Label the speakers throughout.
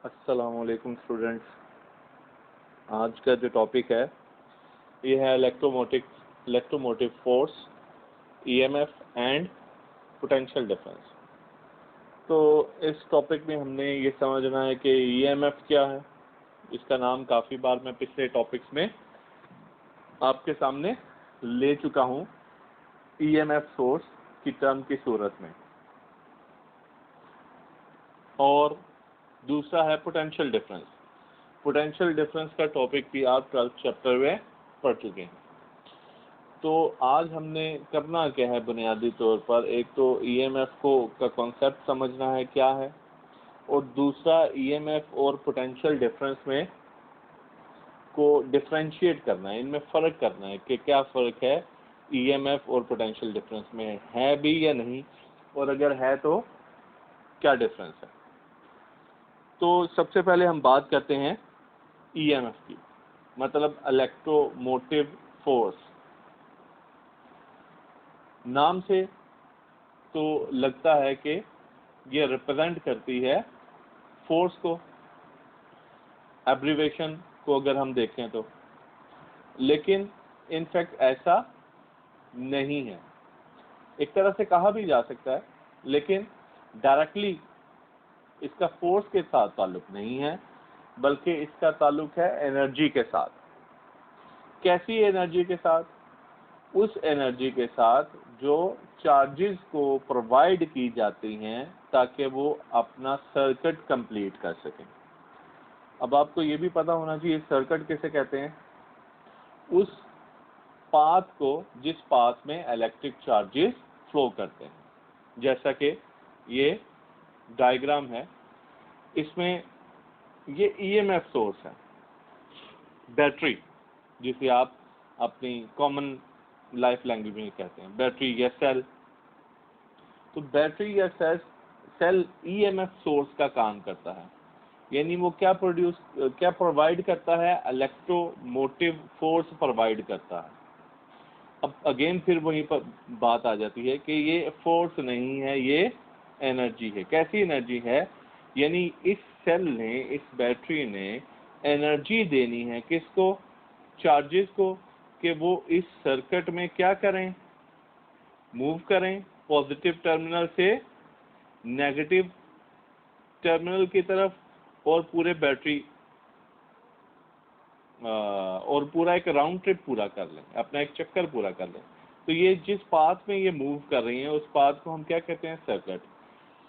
Speaker 1: अस्सलाम वालेकुम स्टूडेंट्स। आज का जो टॉपिक है ये है electromotive force, EMF and potential difference. तो इस टॉपिक में हमने ये समझना है कि ईएमएफ क्या है। इसका नाम काफ़ी बार मैं पिछले टॉपिक्स में आपके सामने ले चुका हूँ, ईएमएफ सोर्स की टर्म की सूरत में। और दूसरा है पोटेंशियल डिफरेंस। पोटेंशियल डिफरेंस का टॉपिक भी आप 12th चैप्टर में पढ़ चुके हैं। तो आज हमने करना क्या है, बुनियादी तौर पर एक तो ईएमएफ का कॉन्सेप्ट समझना है क्या है, और दूसरा ईएमएफ और पोटेंशियल डिफरेंस में को डिफरेंशिएट करना है, इनमें फ़र्क करना है कि क्या फ़र्क है ईएमएफ और पोटेंशियल डिफरेंस में, है भी या नहीं, और अगर है तो क्या डिफरेंस है। तो सबसे पहले हम बात करते हैं ईएमएफ की, मतलब इलेक्ट्रोमोटिव फोर्स। नाम से तो लगता है कि ये रिप्रेजेंट करती है फोर्स को, एब्रीवेशन को अगर हम देखें तो, लेकिन इनफैक्ट ऐसा नहीं है। एक तरह से कहा भी जा सकता है, लेकिन डायरेक्टली इसका फोर्स के साथ ताल्लुक नहीं है, बल्कि इसका ताल्लुक है एनर्जी के साथ। कैसी एनर्जी के साथ? उस एनर्जी के साथ जो चार्जेस को प्रोवाइड की जाती हैं ताकि वो अपना सर्किट कंप्लीट कर सकें। अब आपको ये भी पता होना चाहिए सर्किट किसे कहते हैं। उस पाथ को जिस पाथ में इलेक्ट्रिक चार्जेस फ्लो करते हैं। जैसा कि ये डायग्राम है, इसमें ये ईएमएफ सोर्स है, बैटरी, जिसे आप अपनी कॉमन लाइफ लैंग्वेज में कहते हैं बैटरी या सेल। तो बैटरी या सेल ईएमएफ सोर्स का काम करता है, यानी वो क्या प्रोवाइड करता है, इलेक्ट्रोमोटिव फोर्स प्रोवाइड करता है। अब अगेन फिर वहीं पर बात आ जाती है कि ये फोर्स नहीं है, ये एनर्जी है। कैसी एनर्जी है? यानी इस सेल ने, इस बैटरी ने एनर्जी देनी है किसको? चार्जेस को, कि वो इस सर्किट में क्या करें, मूव करें पॉजिटिव टर्मिनल से नेगेटिव टर्मिनल की तरफ, और पूरे बैटरी और पूरा एक राउंड ट्रिप पूरा कर लें, अपना एक चक्कर पूरा कर लें। तो ये जिस पाथ में ये मूव कर रही हैं उस पाथ को हम क्या कहते हैं? सर्किट।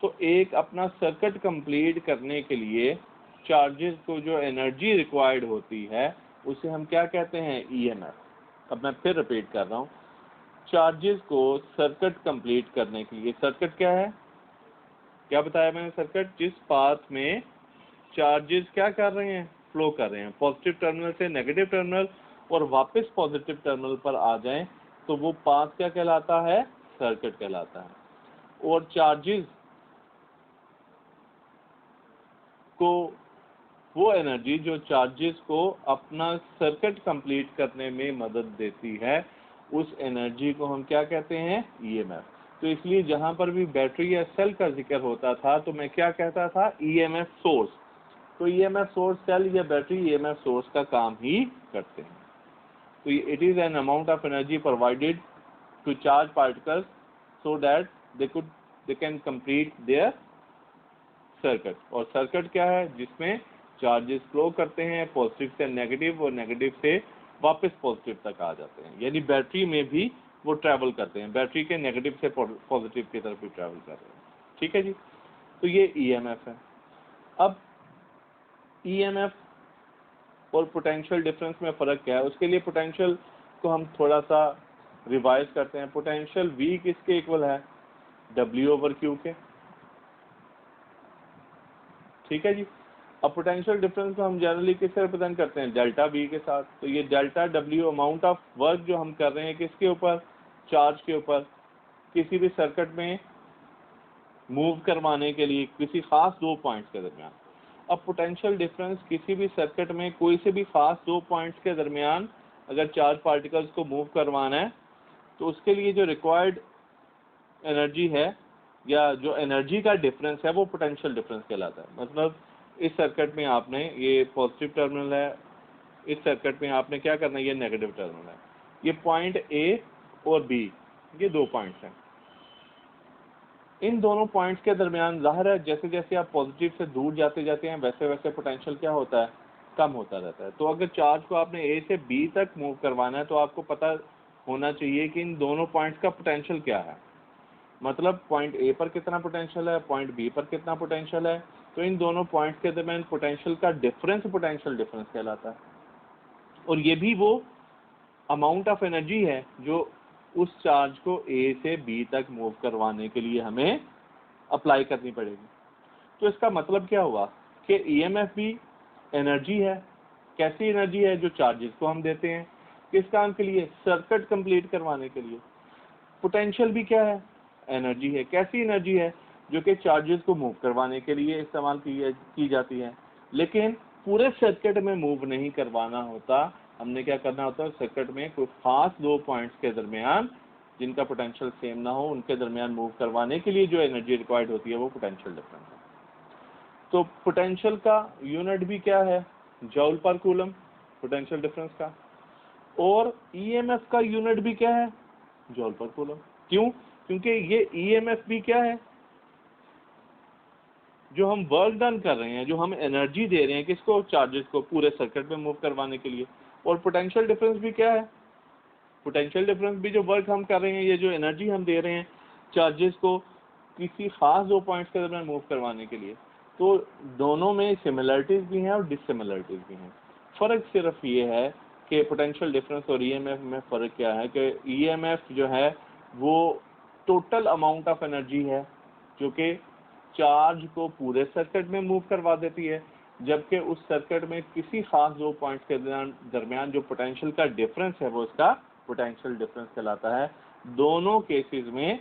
Speaker 1: तो एक अपना सर्किट कंप्लीट करने के लिए चार्जेस को जो एनर्जी रिक्वायर्ड होती है उसे हम क्या कहते हैं? ईएमएफ। अब मैं फिर रिपीट कर रहा हूँ, चार्जेस को सर्किट कंप्लीट करने के लिए, सर्किट क्या है, क्या बताया मैंने? सर्किट जिस पाथ में चार्जेस क्या कर रहे हैं, फ्लो कर रहे हैं पॉजिटिव टर्मिनल से नेगेटिव टर्मिनल और वापस पॉजिटिव टर्मिनल पर आ जाएं, तो वो पाथ क्या कहलाता है? सर्किट कहलाता है। और चार्जेस को, वो एनर्जी जो चार्जेस को अपना सर्किट कंप्लीट करने में मदद देती है, उस एनर्जी को हम क्या कहते हैं? ईएमएफ। तो इसलिए जहां पर भी बैटरी या सेल का जिक्र होता था तो मैं क्या कहता था? EMF source. तो ईएमएफ सोर्स सेल या बैटरी ईएमएफ सोर्स का काम ही करते हैं। तो it is an amount of energy provided to charge particles so that they can complete their circuit. और सर्किट क्या है? जिसमें चार्जेस फ्लो करते हैं पॉजिटिव से नेगेटिव और नेगेटिव से वापस पॉजिटिव तक आ जाते हैं। यानी बैटरी में भी वो ट्रैवल करते हैं, बैटरी के नेगेटिव से पॉजिटिव की तरफ भी ट्रैवल कर रहे हैं। ठीक है जी। तो ये ईएमएफ है। अब ईएमएफ और पोटेंशियल डिफरेंस में फ़र्क क्या है, उसके लिए पोटेंशियल को हम थोड़ा सा रिवाइज करते हैं। पोटेंशियल V किसके इक्वल है? W/Q के। ठीक है जी। अब पोटेंशियल डिफरेंस को हम जनरली किससे रिप्रेजेंट करते हैं? डेल्टा V के साथ। तो ये delta W amount of work जो हम कर रहे हैं किसके ऊपर? चार्ज के ऊपर, किसी भी सर्किट में मूव करवाने के लिए किसी खास दो पॉइंट्स के दरमियान। अब पोटेंशियल डिफरेंस किसी भी सर्किट में कोई से भी खास दो पॉइंट्स के दरमियान अगर चार्ज पार्टिकल्स को मूव करवाना है तो उसके लिए जो रिक्वायर्ड एनर्जी है या जो एनर्जी का डिफरेंस है वो पोटेंशियल डिफरेंस कहलाता है। मतलब इस सर्किट में आपने ये पॉजिटिव टर्मिनल है, इस सर्किट में आपने क्या करना है, ये नेगेटिव टर्मिनल है। ये पॉइंट ए और बी, ये 2 पॉइंट्स हैं। इन दोनों पॉइंट्स के दरमियान जाहिर है जैसे जैसे आप पॉजिटिव से दूर जाते जाते हैं वैसे वैसे पोटेंशियल क्या होता है, कम होता रहता है। तो अगर चार्ज को आपने ए से बी तक मूव करवाना है तो आपको पता होना चाहिए कि इन दोनों पॉइंट्स का पोटेंशियल क्या है, मतलब पॉइंट ए पर कितना पोटेंशियल है, पॉइंट बी पर कितना पोटेंशियल है। तो इन दोनों पॉइंट्स के दरमियान पोटेंशियल का डिफरेंस पोटेंशियल डिफरेंस कहलाता है। और ये भी वो अमाउंट ऑफ एनर्जी है जो उस चार्ज को ए से बी तक मूव करवाने के लिए हमें अप्लाई करनी पड़ेगी। तो इसका मतलब क्या हुआ कि ईएमएफ भी एनर्जी है। कैसी एनर्जी है, जो चार्जेस को हम देते हैं किस काम के लिए, सर्किट कंप्लीट करवाने के लिए। पोटेंशियल भी क्या है, एनर्जी है। कैसी एनर्जी है, जो कि चार्जेस को मूव करवाने के लिए इस्तेमाल की जाती है। लेकिन पूरे सर्किट में मूव नहीं करवाना होता, हमने क्या करना होता है, सर्किट में कोई खास 2 पॉइंट्स के दरमियान जिनका पोटेंशियल सेम ना हो उनके दरमियान मूव करवाने के लिए जो एनर्जी रिक्वायर्ड होती है वो पोटेंशियल डिफरेंस है। तो पोटेंशियल का यूनिट भी क्या है, जूल पर कूलम, पोटेंशियल डिफरेंस का। और ईएमएफ का यूनिट भी क्या है, जूल पर कूलम। क्यों, क्योंकि ये ईएमएफ भी क्या है, जो हम वर्क डन कर रहे हैं, जो हम एनर्जी दे रहे हैं किसको, चार्जेस को पूरे सर्किट में मूव करवाने के लिए। और पोटेंशियल डिफरेंस भी क्या है, पोटेंशियल डिफरेंस भी जो वर्क हम कर रहे हैं, ये जो एनर्जी हम दे रहे हैं चार्जेस को किसी खास 2 पॉइंट्स के दरमियान मूव करवाने के लिए। तो दोनों में सिमिलरिटीज भी हैं और डिससिमिलरिटीज भी हैं। फर्क सिर्फ ये है कि पोटेंशियल डिफरेंस और ईएमएफ में फ़र्क क्या है कि ईएमएफ जो है वो टोटल अमाउंट ऑफ एनर्जी है जो कि चार्ज को पूरे सर्किट में मूव करवा देती है, जबकि उस सर्किट में किसी खास 2 पॉइंट्स के दरमियान जो पोटेंशियल का डिफरेंस है वो इसका पोटेंशियल डिफरेंस कहलाता है। दोनों केसेस में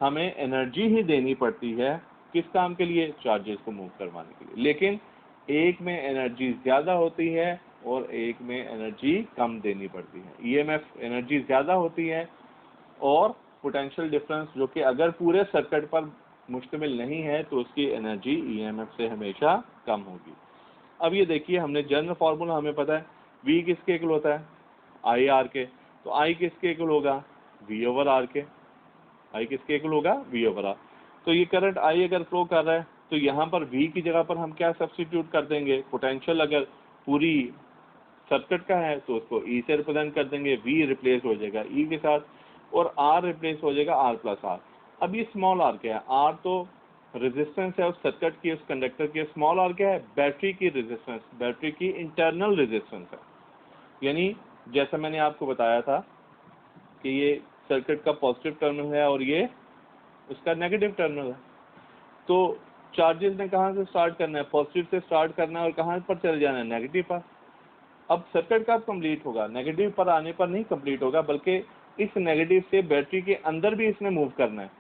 Speaker 1: हमें एनर्जी ही देनी पड़ती है किस काम के लिए, चार्जेस को मूव करवाने के लिए। लेकिन एक में एनर्जी ज्यादा होती है और एक में एनर्जी कम देनी पड़ती है। ईएमएफ एनर्जी ज्यादा होती है और पोटेंशियल डिफरेंस जो कि अगर पूरे सर्किट पर मुश्तमिल नहीं है तो उसकी एनर्जी ईएमएफ से हमेशा कम होगी। अब ये देखिए, हमने जनरल फार्मूला हमें पता है, V किसके इक्वल होता है, आई आर के। तो I किसके इक्वल होगा, V ओवर आर के। I किसके इक्वल होगा, V ओवर आर। तो ये करंट I अगर फ्लो कर रहा है तो यहाँ पर V की जगह पर हम क्या सब्स्टिट्यूट कर देंगे, पोटेंशियल अगर पूरी सर्किट का है तो उसको E से रिप्रेजेंट कर देंगे, V रिप्लेस हो जाएगा E के साथ और R रिप्लेस हो जाएगा R प्लस R। अब ये स्मॉल r क्या है, R तो रेजिस्टेंस है उस सर्किट की, उस कंडक्टर की। स्मॉल r क्या है, बैटरी की रेजिस्टेंस, बैटरी की इंटरनल रेजिस्टेंस है। यानी जैसा मैंने आपको बताया था कि ये सर्किट का पॉजिटिव टर्मिनल है और ये उसका नेगेटिव टर्मिनल है। तो चार्जेस ने कहाँ से स्टार्ट करना है, पॉजिटिव से स्टार्ट करना है और कहाँ पर चले जाना है, नेगेटिव पर। अब सर्किट कब कंप्लीट होगा, नेगेटिव पर आने पर नहीं कंप्लीट होगा, बल्कि इस नेगेटिव से बैटरी के अंदर भी इसने मूव करना है,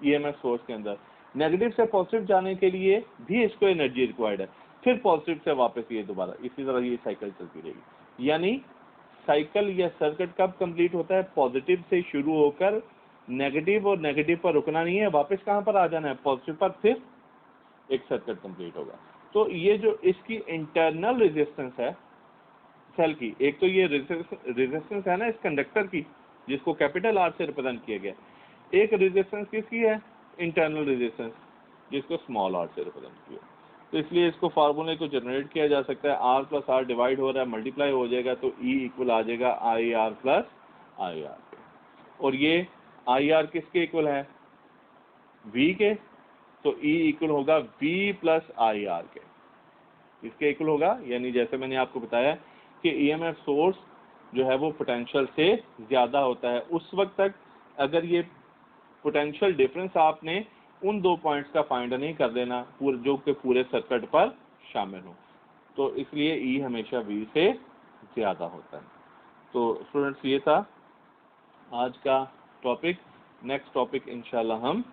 Speaker 1: ईएमएफ सोर्स के अंदर। नेगेटिव से पॉजिटिव जाने के लिए भी इसको एनर्जी रिक्वायर्ड है, फिर पॉजिटिव से वापस ये दोबारा, इसी तरह ये साइकिल चलती रहेगी। यानी साइकिल या सर्किट कब कंप्लीट होता है, पॉजिटिव से शुरू होकर नेगेटिव, और नेगेटिव पर रुकना नहीं है, वापस कहाँ पर आ जाना है, पॉजिटिव पर, फिर एक सर्किट कंप्लीट होगा। तो ये जो इसकी इंटरनल रेजिस्टेंस है सेल की, एक तो ये रेजिस्टेंस है ना इस कंडक्टर की जिसको कैपिटल आर से रिप्रेजेंट किया गया, एक रेजिस्टेंस किसकी है, इंटरनल रेजिस्टेंस, जिसको स्मॉल आर से रिप्रेजेंट किया। तो इसलिए इसको फार्मूले को जनरेट किया जा सकता है, आर प्लस आर डिवाइड हो रहा है, मल्टीप्लाई हो जाएगा तो ई इक्वल आ जाएगा I R plus I R के। और ये आई आर किसके इक्वल है, वी के, तो ई इक्वल होगा वी प्लस आई आर के, इसके इक्वल होगा। यानी जैसे मैंने आपको बताया कि ईएमएफ सोर्स जो है वो पोटेंशियल से ज़्यादा होता है उस वक्त तक अगर ये पोटेंशियल डिफरेंस आपने उन 2 पॉइंट्स का फाइंड नहीं कर देना जो कि पूरे सर्किट पर शामिल हो, तो इसलिए ई हमेशा वी से ज़्यादा होता है। तो स्टूडेंट्स, ये था आज का टॉपिक। नेक्स्ट टॉपिक इंशाल्लाह हम